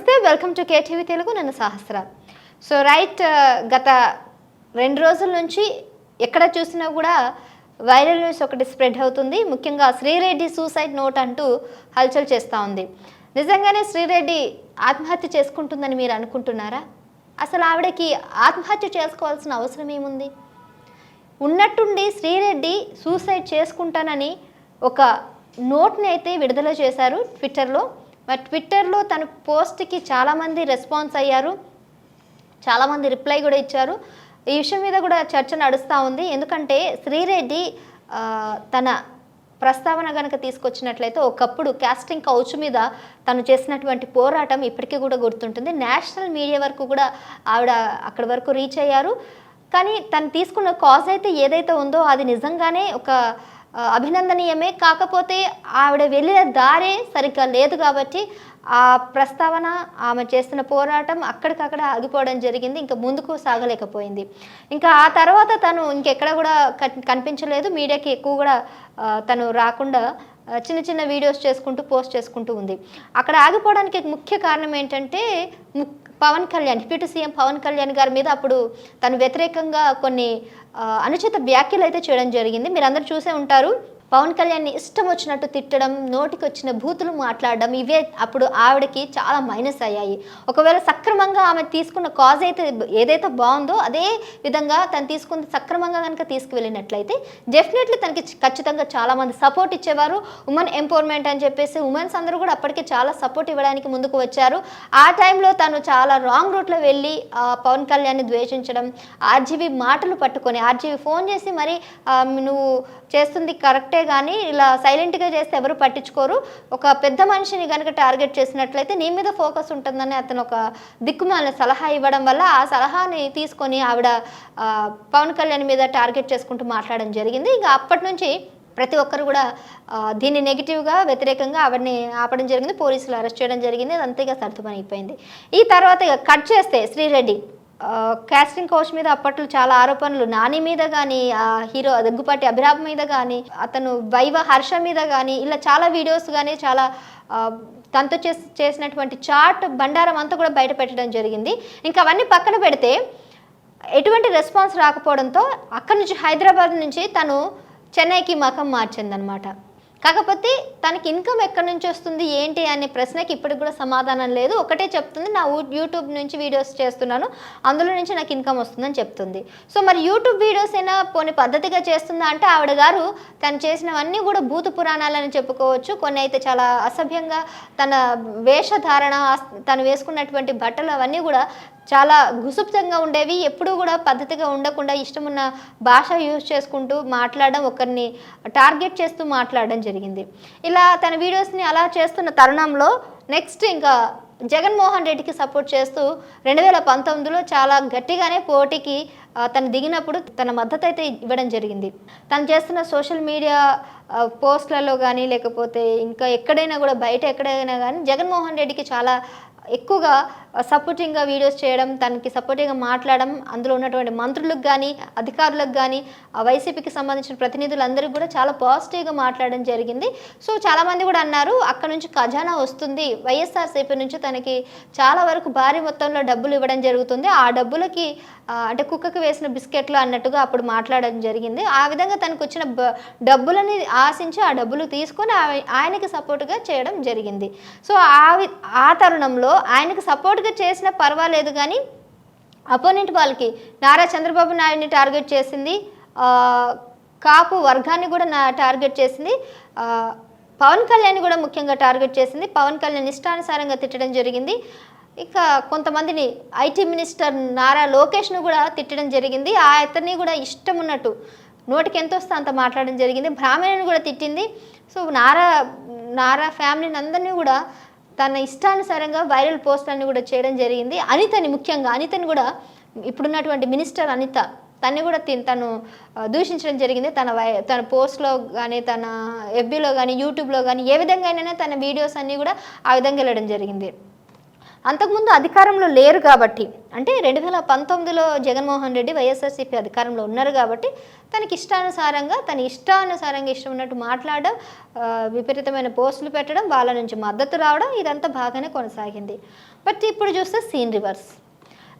నమస్తే, welcome to KTV Telugu. నేను సహస్ర. So right, గత 2 రోజుల నుంచి ఎక్కడ చూసినా కూడా వైరల్ న్యూస్ ఒకటి స్ప్రెడ్ అవుతుంది. ముఖ్యంగా శ్రీరెడ్డి సూసైడ్ నోట్ అంటూ హల్చల్ చేస్తూ ఉంది. నిజంగానే శ్రీరెడ్డి ఆత్మహత్య చేసుకుంటుందని మీరు అనుకుంటున్నారా? అసలు ఆవిడకి ఆత్మహత్య చేసుకోవాల్సిన అవసరం ఏముంది? ఉన్నట్టుండి శ్రీరెడ్డి సూసైడ్ చేసుకుంటానని ఒక నోట్ని అయితే విడుదల చేశారు ట్విట్టర్లో. మరి ట్విట్టర్లో తన పోస్ట్కి చాలామంది రెస్పాన్స్ అయ్యారు, చాలామంది రిప్లై కూడా ఇచ్చారు. ఈ విషయం మీద కూడా చర్చ నడుస్తూ ఉంది. ఎందుకంటే శ్రీరెడ్డి తన ప్రస్తావన కనుక తీసుకొచ్చినట్లయితే ఒకప్పుడు కాస్టింగ్ కౌచ్ మీద తను చేసినటువంటి పోరాటం ఇప్పటికీ కూడా గుర్తుంటుంది. నేషనల్ మీడియా వరకు కూడా ఆవిడ అక్కడి వరకు రీచ్ అయ్యారు. కానీ తను తీసుకున్న కాజ్ అయితే ఏదైతే ఉందో అది నిజంగానే ఒక అభినందనీయమే. కాకపోతే ఆవిడ వెళ్ళిన దారే సరిగ్గా లేదు కాబట్టి ఆ ప్రస్తావన, ఆమె చేస్తున్న పోరాటం అక్కడికక్కడ ఆగిపోవడం జరిగింది. ఇంకా ముందుకు సాగలేకపోయింది. ఇంకా ఆ తర్వాత తను ఇంకెక్కడ కూడా కనిపించలేదు. మీడియాకి ఎక్కువ కూడా తను రాకుండా చిన్న చిన్న వీడియోస్ చేసుకుంటూ పోస్ట్ చేసుకుంటూ ఉంది. అక్కడ ఆగిపోవడానికి ముఖ్య కారణం ఏంటంటే పవన్ కళ్యాణ్, డిప్యూటీ సీఎం పవన్ కళ్యాణ్ గారి మీద అప్పుడు తను వ్యతిరేకంగా కొన్ని అనుచిత వ్యాఖ్యలు అయితే చేయడం జరిగింది. మీరు అందరూ చూసే ఉంటారు. పవన్ కళ్యాణ్ని ఇష్టం వచ్చినట్టు తిట్టడం, నోటికి వచ్చిన బూతులు మాట్లాడడం, ఇవే అప్పుడు ఆవిడకి చాలా మైనస్ అయ్యాయి. ఒకవేళ సక్రమంగా ఆమె తీసుకున్న కాజ్ అయితే ఏదైతే బాగుందో అదే విధంగా తను తీసుకుని సక్రమంగా కనుక తీసుకువెళ్ళినట్లయితే డెఫినెట్లీ తనకి ఖచ్చితంగా చాలామంది సపోర్ట్ ఇచ్చేవారు. ఉమెన్ ఎంపవర్మెంట్ అని చెప్పేసి ఉమెన్స్ అందరూ కూడా అప్పటికే చాలా సపోర్ట్ ఇవ్వడానికి ముందుకు వచ్చారు. ఆ టైంలో తను చాలా రాంగ్ రూట్లో వెళ్ళి పవన్ కళ్యాణ్ని ద్వేషించడం, ఆర్జీవీ మాటలు పట్టుకొని ఆర్జీవీ ఫోన్ చేసి మరి నువ్వు చేస్తుంది కరెక్టే కానీ ఇలా సైలెంట్గా చేస్తే ఎవరు పట్టించుకోరు, ఒక పెద్ద మనిషిని కనుక టార్గెట్ చేసినట్లయితే నీ మీద ఫోకస్ ఉంటుందని అతను ఒక దిక్కుమాలిన సలహా ఇవ్వడం వల్ల ఆ సలహాని తీసుకొని ఆవిడ పవన్ కళ్యాణ్ మీద టార్గెట్ చేసుకుంటూ మాట్లాడడం జరిగింది. ఇంకా అప్పటి నుంచి ప్రతి ఒక్కరు కూడా దీన్ని నెగిటివ్గా వ్యతిరేకంగా ఆవిడని ఆపడం జరిగింది. పోలీసులు అరెస్ట్ చేయడం జరిగింది. అది అంతేగా సర్దుమని అయిపోయింది. ఈ తర్వాత కట్ చేస్తే శ్రీరెడ్డి కాస్టింగ్ కౌచ్ మీద అప్పట్లో చాలా ఆరోపణలు, నాని మీద కానీ, హీరో దగ్గుపాటి అభిరామ్ మీద కానీ, అతను వైవ హర్ష మీద కానీ, ఇలా చాలా వీడియోస్ కానీ చాలా తనతో చేసినటువంటి చాట్ బండారం అంతా కూడా బయట పెట్టడం జరిగింది. ఇంకా అవన్నీ పక్కన పెడితే ఎటువంటి రెస్పాన్స్ రాకపోవడంతో అక్కడి నుంచి హైదరాబాద్ నుంచి తను చెన్నైకి మకం మార్చిందనమాట. కాకపోతే తనకి ఇన్కమ్ ఎక్కడి నుంచి వస్తుంది ఏంటి అనే ప్రశ్నకి ఇప్పటికి కూడా సమాధానం లేదు. ఒకటే చెప్తుంది, నా యూట్యూబ్ నుంచి వీడియోస్ చేస్తున్నాను, అందులో నుంచి నాకు ఇన్కమ్ వస్తుందని చెప్తుంది. సో మరి యూట్యూబ్ వీడియోస్ అయినా పోనీ పద్ధతిగా చేస్తుందా అంటే ఆవిడ గారు తను చేసినవన్నీ కూడా భూత పురాణాలని చెప్పుకోవచ్చు. కొన్ని అయితే చాలా అసభ్యంగా, తన వేషధారణ, తను వేసుకున్నటువంటి బట్టలు అవన్నీ కూడా చాలా గుసుప్తంగా ఉండేవి. ఎప్పుడూ కూడా పద్ధతిగా ఉండకుండా ఇష్టమున్న భాష యూజ్ చేసుకుంటూ మాట్లాడడం, ఒకరిని టార్గెట్ చేస్తూ మాట్లాడడం జరిగింది. ఇలా తన వీడియోస్ని అలా చేస్తున్న తరుణంలో నెక్స్ట్ ఇంకా జగన్మోహన్ రెడ్డికి సపోర్ట్ చేస్తూ 2019లో చాలా గట్టిగానే పోటీకి తను దిగినప్పుడు తన మద్దతు అయితే ఇవ్వడం జరిగింది. తను చేస్తున్న సోషల్ మీడియా పోస్ట్లలో కానీ లేకపోతే ఇంకా ఎక్కడైనా కూడా బయట ఎక్కడైనా కానీ జగన్మోహన్ రెడ్డికి చాలా ఎక్కువగా సపోర్టింగ్గా వీడియోస్ చేయడం, తనకి సపోర్టింగ్గా మాట్లాడడం, అందులో ఉన్నటువంటి మంత్రులకు కానీ అధికారులకు కానీ వైసీపీకి సంబంధించిన ప్రతినిధులందరికీ కూడా చాలా పాజిటివ్గా మాట్లాడడం జరిగింది. సో చాలామంది కూడా అన్నారు అక్కడ నుంచి ఖజానా వస్తుంది, వైఎస్ఆర్సీపీ నుంచి తనకి చాలా వరకు భారీ మొత్తంలో డబ్బులు ఇవ్వడం జరుగుతుంది, ఆ డబ్బులకి అంటే కుక్కకి వేసిన బిస్కెట్లు అన్నట్టుగా అప్పుడు మాట్లాడడం జరిగింది. ఆ విధంగా తనకు వచ్చిన డబ్బులని ఆశించి ఆ డబ్బులు తీసుకొని ఆయనకి సపోర్ట్గా చేయడం జరిగింది. సో ఆ తరుణంలో ఆయనకు సపోర్ట్గా చేసినా పర్వాలేదు కానీ అపోనెంట్ వాళ్ళకి నారా చంద్రబాబు నాయుడిని టార్గెట్ చేసింది, కాపు వర్గాన్ని కూడా టార్గెట్ చేసింది, పవన్ కళ్యాణ్ కూడా ముఖ్యంగా టార్గెట్ చేసింది. పవన్ కళ్యాణ్ ఇష్టానుసారంగా తిట్టడం జరిగింది. ఇక కొంతమందిని ఐటీ మినిస్టర్ నారా లోకేష్ను కూడా తిట్టడం జరిగింది. అతన్ని కూడా ఇష్టం ఉన్నట్టు నోటికి ఎంత వస్తే అంత మాట్లాడడం జరిగింది. బ్రాహ్మణుని కూడా తిట్టింది. సో నారా ఫ్యామిలీని అందరినీ కూడా తన ఇష్టానుసారంగా వైరల్ పోస్టులన్నీ కూడా చేయడం జరిగింది. ముఖ్యంగా అనితని కూడా ఇప్పుడున్నటువంటి మినిస్టర్ అనిత తన్ని కూడా తను దూషించడం జరిగింది. తన పోస్ట్లో కానీ, తన ఎఫ్బీలో కానీ, యూట్యూబ్లో కానీ ఏ విధంగా అయినా తన వీడియోస్ అన్నీ కూడా ఆ విధంగా వెళ్ళడం జరిగింది. అంతకుముందు అధికారంలో లేరు కాబట్టి, అంటే 2019లో జగన్మోహన్ రెడ్డి వైఎస్ఆర్సీపీ అధికారంలో ఉన్నారు కాబట్టి తనకి ఇష్టానుసారంగా ఇష్టం ఉన్నట్టు మాట్లాడడం, విపరీతమైన పోస్టులు పెట్టడం, వాళ్ళ నుంచి మద్దతు రావడం, ఇదంతా బాగానే కొనసాగింది. బట్ ఇప్పుడు చూస్తే సీన్ రివర్స్.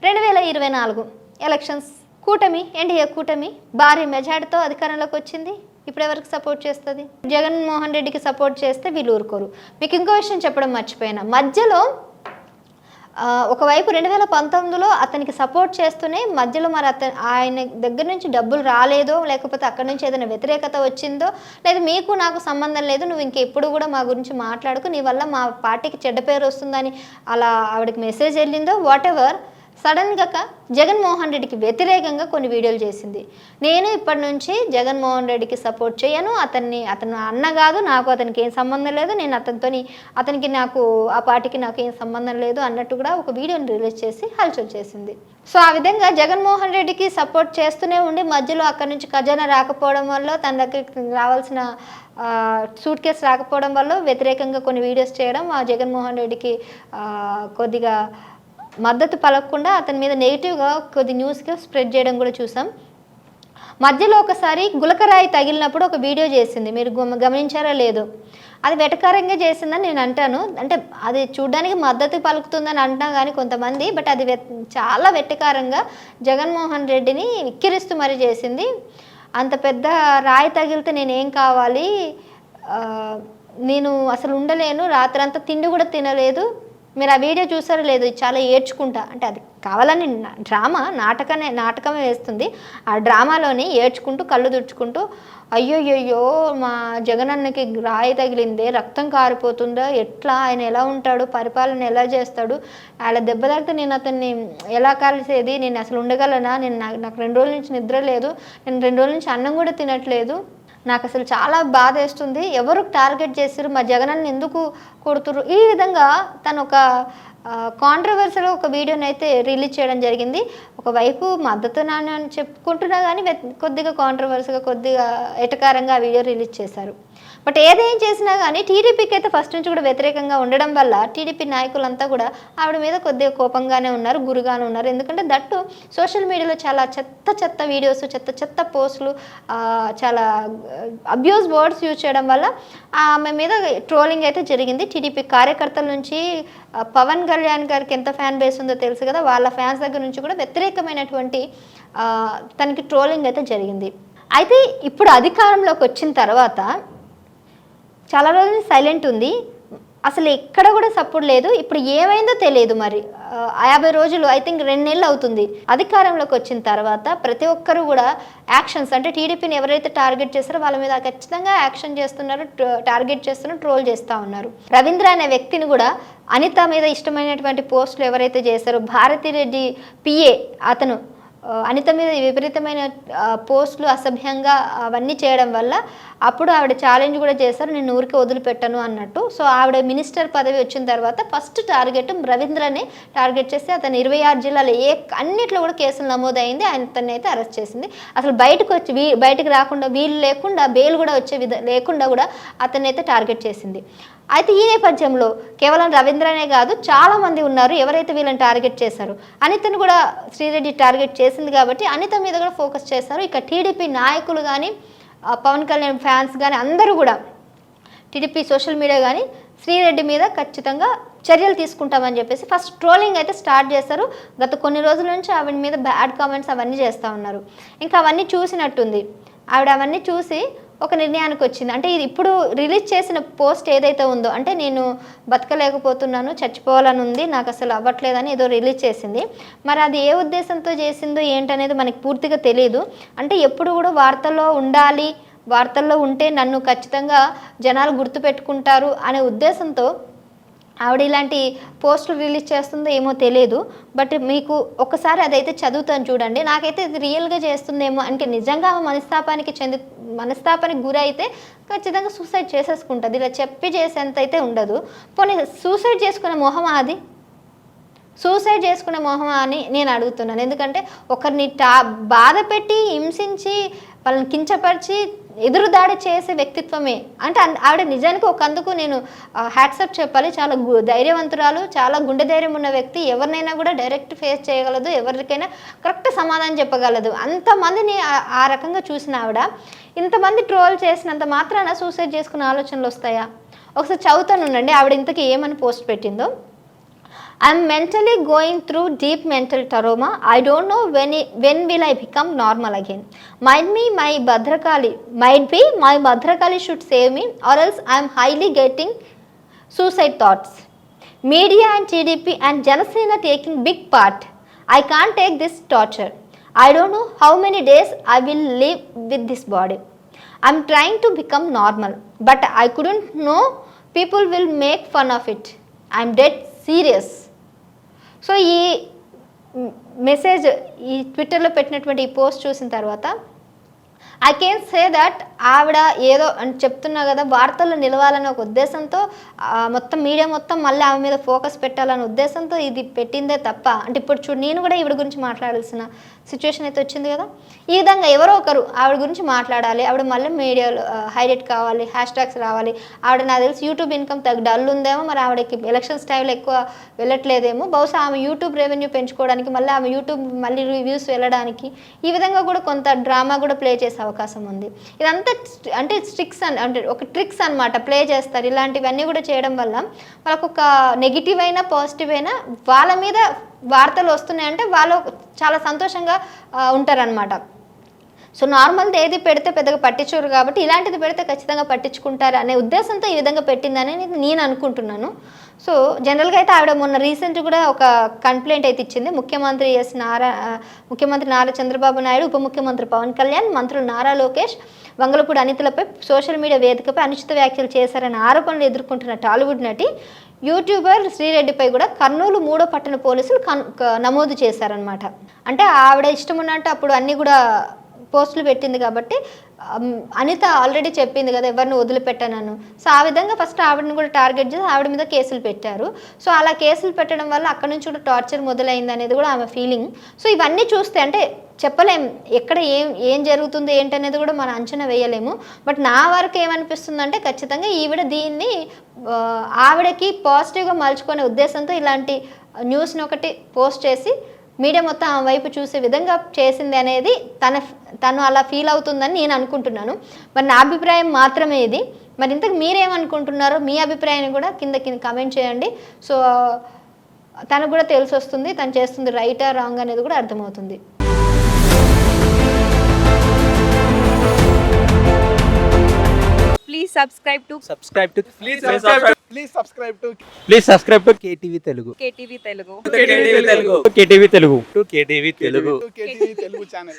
2024 ఎలక్షన్స్, ఎన్డీఏ కూటమి భారీ మెజార్టీతో అధికారంలోకి వచ్చింది. ఇప్పుడు ఎవరికి సపోర్ట్ చేస్తుంది? జగన్మోహన్ రెడ్డికి సపోర్ట్ చేస్తే వీళ్ళు ఊరుకోరు. మీకు ఇంకో విషయం చెప్పడం మర్చిపోయినా, మధ్యలో ఒకవైపు 2019లో అతనికి సపోర్ట్ చేస్తూనే మధ్యలో మరి ఆయన దగ్గర నుంచి డబ్బులు రాలేదో, లేకపోతే అక్కడి నుంచి ఏదైనా వ్యతిరేకత వచ్చిందో, లేదా మీకు నాకు సంబంధం లేదు, నువ్వు ఇంకెప్పుడు కూడా మా గురించి మాట్లాడుకు, నీ వల్ల మా పార్టీకి చెడ్డ పేరు వస్తుందని అలా ఆవిడకి మెసేజ్ వెళ్ళిందో, వాట్ ఎవర్, సడన్గా జగన్మోహన్ రెడ్డికి వ్యతిరేకంగా కొన్ని వీడియోలు చేసింది. నేను ఇప్పటి నుంచి జగన్మోహన్ రెడ్డికి సపోర్ట్ చేయను, అతను అన్న కాదు, నాకు అతనికి ఏం సంబంధం లేదు, నేను అతనికి నాకు ఆ పార్టీకి నాకు ఏం సంబంధం లేదు అన్నట్టు కూడా ఒక వీడియోని రిలీజ్ చేసి హల్చల్ చేసింది. సో ఆ విధంగా జగన్మోహన్ రెడ్డికి సపోర్ట్ చేస్తూనే ఉండి మధ్యలో అక్కడి నుంచి ఖజానా రాకపోవడం వల్ల, తన దగ్గరికి రావాల్సిన సూట్ కేసు రాకపోవడం వల్ల వ్యతిరేకంగా కొన్ని వీడియోస్ చేయడం, ఆ జగన్మోహన్ రెడ్డికి కొద్దిగా మద్దతు పలకకుండా అతని మీద నెగిటివ్గా కొద్ది న్యూస్గా స్ప్రెడ్ చేయడం కూడా చూసాం. మధ్యలో ఒకసారి గులకరాయి తగిలినప్పుడు ఒక వీడియో చేసింది, మీరు గమనించారా లేదో. అది వెటకారంగా చేసిందని నేను అంటాను. అంటే అది చూడడానికి మద్దతు పలుకుతుందని అంటున్నా కానీ కొంతమంది, బట్ అది చాలా వెటకారంగా జగన్మోహన్ రెడ్డిని విక్కిరిస్తూ మరీ చేసింది. అంత పెద్ద రాయి తగిలితే నేనేం కావాలి, నేను అసలు ఉండలేను, రాత్రంతా తిండి కూడా తినలేదు, మీరు ఆ వీడియో చూసారో లేదు, చాలా ఏడ్చుకుంటా, అంటే అది కావాలని నాటకమే వేస్తుంది. ఆ డ్రామాలోని ఏడ్చుకుంటూ కళ్ళు తుడుచుకుంటూ, అయ్యోయ్యో మా జగనన్నకి రాయి తగిలిందే, రక్తం కారిపోతుందా, ఎట్లా, ఆయన ఎలా ఉంటాడు, పరిపాలన ఎలా చేస్తాడు, అలా దెబ్బ తాగితే నేను అతన్ని ఎలా కలిసేది, నేను అసలు ఉండగలనా, నాకు 2 రోజుల నుంచి నిద్ర లేదు, నేను 2 రోజుల నుంచి అన్నం కూడా తినట్లేదు, నాకు అసలు చాలా బాధ వేస్తుంది, ఎవరు టార్గెట్ చేశారు, మా జగనన్న ఎందుకు కొడుతురు, ఈ విధంగా తను ఒక కాంట్రవర్సీలో ఒక వీడియోని అయితే రిలీజ్ చేయడం జరిగింది. ఒకవైపు మద్దతు నాని అని చెప్పుకుంటున్నా కానీ కొద్దిగా కాంట్రవర్సీగా, కొద్దిగా ఎటకారంగా ఆ వీడియో రిలీజ్ చేశారు. బట్ ఏదేం చేసినా కానీ టీడీపీకి అయితే ఫస్ట్ నుంచి కూడా వ్యతిరేకంగా ఉండడం వల్ల టీడీపీ నాయకులంతా కూడా ఆవిడ మీద కొద్దిగా కోపంగానే ఉన్నారు, గురుగానే ఉన్నారు. ఎందుకంటే దట్టు సోషల్ మీడియాలో చాలా చెత్త వీడియోస్, చెత్త పోస్టులు, చాలా అబ్యూస్ వర్డ్స్ యూజ్ చేయడం వల్ల ఆమె మీద ట్రోలింగ్ అయితే జరిగింది. టీడీపీ కార్యకర్తల నుంచి పవన్ కళ్యాణ్ గారికి ఎంత ఫ్యాన్ బేస్ ఉందో తెలుసు కదా, వాళ్ళ ఫ్యాన్స్ దగ్గర నుంచి కూడా వ్యతిరేకమైనటువంటి తనకి ట్రోలింగ్ అయితే జరిగింది. అయితే ఇప్పుడు అధికారంలోకి వచ్చిన తర్వాత చాలా రోజులు సైలెంట్ ఉంది, అసలు ఎక్కడ కూడా సపోర్ట్ లేదు. ఇప్పుడు ఏమైందో తెలియదు. మరి 50 రోజులు, ఐ థింక్ 2 నెలలు అవుతుంది అధికారంలోకి వచ్చిన తర్వాత. ప్రతి ఒక్కరు కూడా యాక్షన్స్, అంటే టీడీపీని ఎవరైతే టార్గెట్ చేస్తారో వాళ్ళ మీద ఖచ్చితంగా యాక్షన్ చేస్తున్నారు, టార్గెట్ చేస్తున్నారు, ట్రోల్ చేస్తూ ఉన్నారు. రవీంద్ర అనే వ్యక్తిని కూడా అనిత మీద ఇష్టమైనటువంటి పోస్టులు ఎవరైతే చేస్తారో, భారతిరెడ్డి పిఏ అతను అనిత మీద విపరీతమైన పోస్టులు, అసభ్యంగా అవన్నీ చేయడం వల్ల అప్పుడు ఆవిడ ఛాలెంజ్ కూడా చేశారు, నేను ఊరికి వదిలిపెట్టను అన్నట్టు. సో ఆవిడ మినిస్టర్ పదవి వచ్చిన తర్వాత ఫస్ట్ టార్గెట్ రవీంద్రని టార్గెట్ చేసి అతను 26 జిల్లాలో అన్నిట్లో కూడా కేసులు నమోదైంది. అతన్ని అయితే అరెస్ట్ చేసింది. అసలు బయటకు రాకుండా, వీలు లేకుండా, బెయిల్ కూడా లేకుండా కూడా అతన్ని అయితే టార్గెట్ చేసింది. అయితే ఈ నేపథ్యంలో కేవలం రవీంద్రనే కాదు, చాలామంది ఉన్నారు ఎవరైతే వీళ్ళని టార్గెట్ చేశారు. అనితను కూడా శ్రీరెడ్డి టార్గెట్ చేసింది కాబట్టి అనిత మీద కూడా ఫోకస్ చేశారు. ఇక టీడీపీ నాయకులు కానీ, పవన్ కళ్యాణ్ ఫ్యాన్స్ కానీ అందరూ కూడా, టీడీపీ సోషల్ మీడియా కానీ శ్రీరెడ్డి మీద ఖచ్చితంగా చర్యలు తీసుకుంటామని చెప్పేసి ఫస్ట్ ట్రోలింగ్ అయితే స్టార్ట్ చేశారు. గత కొన్ని రోజుల నుంచి ఆవిడ మీద బ్యాడ్ కామెంట్స్ అవన్నీ చేస్తూ ఉన్నారు. ఇంకా అవన్నీ చూసినట్టుంది ఆవిడ. అవన్నీ చూసి ఒక నిర్ణయానికి వచ్చింది. అంటే ఇది ఇప్పుడు రిలీజ్ చేసిన పోస్ట్ ఏదైతే ఉందో, అంటే నేను బతకలేకపోతున్నాను, చచ్చిపోవాలని ఉంది, నాకు అసలు అవ్వట్లేదని ఏదో రిలీజ్ చేసింది. మరి అది ఏ ఉద్దేశంతో చేసిందో ఏంటనేది మనకి పూర్తిగా తెలియదు. అంటే ఎప్పుడు కూడా వార్తల్లో ఉండాలి, వార్తల్లో ఉంటే నన్ను ఖచ్చితంగా జనాలు గుర్తుపెట్టుకుంటారు అనే ఉద్దేశంతో ఆవిడ ఇలాంటి పోస్టులు రిలీజ్ చేస్తుందో ఏమో తెలియదు. బట్ మీకు ఒకసారి అదైతే చదువుతాను చూడండి. నాకైతే ఇది రియల్గా చేస్తుందేమో, అంటే నిజంగా మనస్తాపానికి గురి అయితే ఖచ్చితంగా సూసైడ్ చేసేసుకుంటుంది. ఇలా చెప్పి చేసేంత అయితే ఉండదు. పోనీ సూసైడ్ చేసుకునే మొహమా అది? సూసైడ్ చేసుకునే మొహమా అని నేను అడుగుతున్నాను. ఎందుకంటే ఒకరిని బాధ పెట్టి, హింసించి, వాళ్ళని కించపరిచి ఎదురుదాడి చేసే వ్యక్తిత్వమే. అంటే ఆవిడ నిజానికి ఒకందుకు నేను హ్యాట్సప్ చెప్పాలి. చాలా ధైర్యవంతురాలు, చాలా గుండె ధైర్యం ఉన్న వ్యక్తి. ఎవరినైనా కూడా డైరెక్ట్ ఫేస్ చేయగలదు, ఎవరికైనా కరెక్ట్ సమాధానం చెప్పగలదు. అంతమందిని ఆ రకంగా చూసిన ఆవిడ ఇంతమంది ట్రోల్ చేసినంత మాత్రాన సూసైడ్ చేసుకునే ఆలోచనలు వస్తాయా? ఒకసారి చదువుతాను ఉండండి ఆవిడ ఇంతకీ ఏమని పోస్ట్ పెట్టిందో. I'm mentally going through deep mental trauma. I don't know when will I become normal again. Might be my Bhadrakali should save me, or else I'm highly getting suicide thoughts. Media and TDP and Janasena taking big part. I can't take this torture. I don't know how many days I will live with this body. I'm trying to become normal, but I couldn't know people will make fun of it. I'm dead serious. So ఈ message ఈ ట్విట్టర్లో పెట్టినటువంటి ఈ post చూసిన తర్వాత I can say that ఆవిడ ఏదో అని చెప్తున్నా కదా, వార్తల్లో నిలవాలనే ఒక ఉద్దేశంతో మొత్తం మీడియా మొత్తం మళ్ళీ ఆమె మీద ఫోకస్ పెట్టాలనే ఉద్దేశంతో ఇది పెట్టిందే తప్ప, అంటే ఇప్పుడు చూడు నేను కూడా ఈవిడ గురించి మాట్లాడాల్సిన సిచ్యువేషన్ అయితే వచ్చింది కదా. ఈ విధంగా ఎవరో ఒకరు ఆవిడ గురించి మాట్లాడాలి, ఆవిడ మళ్ళీ మీడియాలో హైలైట్ కావాలి, హ్యాష్ ట్యాగ్స్ రావాలి. ఆవిడ నాకు తెలిసి యూట్యూబ్ ఇన్కమ్ డల్ ఉందేమో, మరి ఆవిడకి ఎలక్షన్స్ టైంలో ఎక్కువ వెళ్ళట్లేదేమో. బహుశా ఆమె యూట్యూబ్ రెవెన్యూ పెంచుకోవడానికి, మళ్ళీ ఆమె యూట్యూబ్ మళ్ళీ రివ్యూస్ వెళ్ళడానికి ఈ విధంగా కూడా కొంత డ్రామా కూడా ప్లే చేసే అవకాశం ఉంది. ఇదంతా అంటే అంటే ఒక ట్రిక్స్ అనమాట, ప్లే చేస్తారు. ఇలాంటివన్నీ కూడా చేయడం వల్ల వాళ్ళకు ఒక నెగిటివ్ అయినా పాజిటివ్ అయినా వాళ్ళ మీద వార్తలు వస్తున్నాయంటే వాళ్ళు చాలా సంతోషంగా ఉంటారనమాట. సో నార్మల్ది ఏది పెడితే పెద్దగా పట్టించుకోరు కాబట్టి ఇలాంటిది పెడితే ఖచ్చితంగా పట్టించుకుంటారు అనే ఉద్దేశంతో ఈ విధంగా పెట్టిందని నేను అనుకుంటున్నాను. సో జనరల్గా అయితే ఆవిడ మొన్న రీసెంట్ కూడా ఒక కంప్లైంట్ అయితే ఇచ్చింది. ముఖ్యమంత్రి నారా చంద్రబాబు నాయుడు, ఉప ముఖ్యమంత్రి పవన్ కళ్యాణ్, మంత్రులు నారా లోకేష్, వంగలపూడి అనితలపై సోషల్ మీడియా వేదికపై అనుచిత వ్యాఖ్యలు చేశారనే ఆరోపణలు ఎదుర్కొంటున్న టాలీవుడ్ నటి యూట్యూబర్ శ్రీరెడ్డిపై కూడా కర్నూలు 3వ పట్టణ పోలీసులు నమోదు చేశారనమాట. అంటే ఆవిడ ఇష్టం ఉన్నట్టు అప్పుడు అన్నీ కూడా పోస్టులు పెట్టింది కాబట్టి అనిత ఆల్రెడీ చెప్పింది కదా ఎవరిని వదిలిపెట్టానను. సో ఆ విధంగా ఫస్ట్ ఆవిడని కూడా టార్గెట్ చేసి ఆవిడ మీద కేసులు పెట్టారు. సో అలా కేసులు పెట్టడం వల్ల అక్కడ నుంచి కూడా టార్చర్ మొదలైంది అనేది కూడా ఆమె ఫీలింగ్. సో ఇవన్నీ చూస్తే అంటే చెప్పలేం ఎక్కడ ఏం జరుగుతుంది ఏంటనేది కూడా మనం అంచనా వేయలేము. బట్ నా వరకు ఏమనిపిస్తుందంటే ఖచ్చితంగా ఈవిడ దీన్ని ఆవిడకి పాజిటివ్గా మలుచుకునే ఉద్దేశంతో ఇలాంటి న్యూస్ని ఒకటి పోస్ట్ చేసి మీడియా మొత్తం ఆ వైపు చూసే విధంగా చేసింది అనేది తను అలా ఫీల్ అవుతుందని నేను అనుకుంటున్నాను. మరి నా అభిప్రాయం మాత్రమే ఇది. మరి ఇంతకు మీరేమనుకుంటున్నారో మీ అభిప్రాయాన్ని కూడా కింద కామెంట్ చేయండి. సో తనకు కూడా తెలిసి వస్తుంది తను చేస్తుంది రైటా రాంగ్ అనేది కూడా అర్థమవుతుంది. Please subscribe to KTV Telugu. KTV Telugu. KTV Telugu. KTV Telugu channel.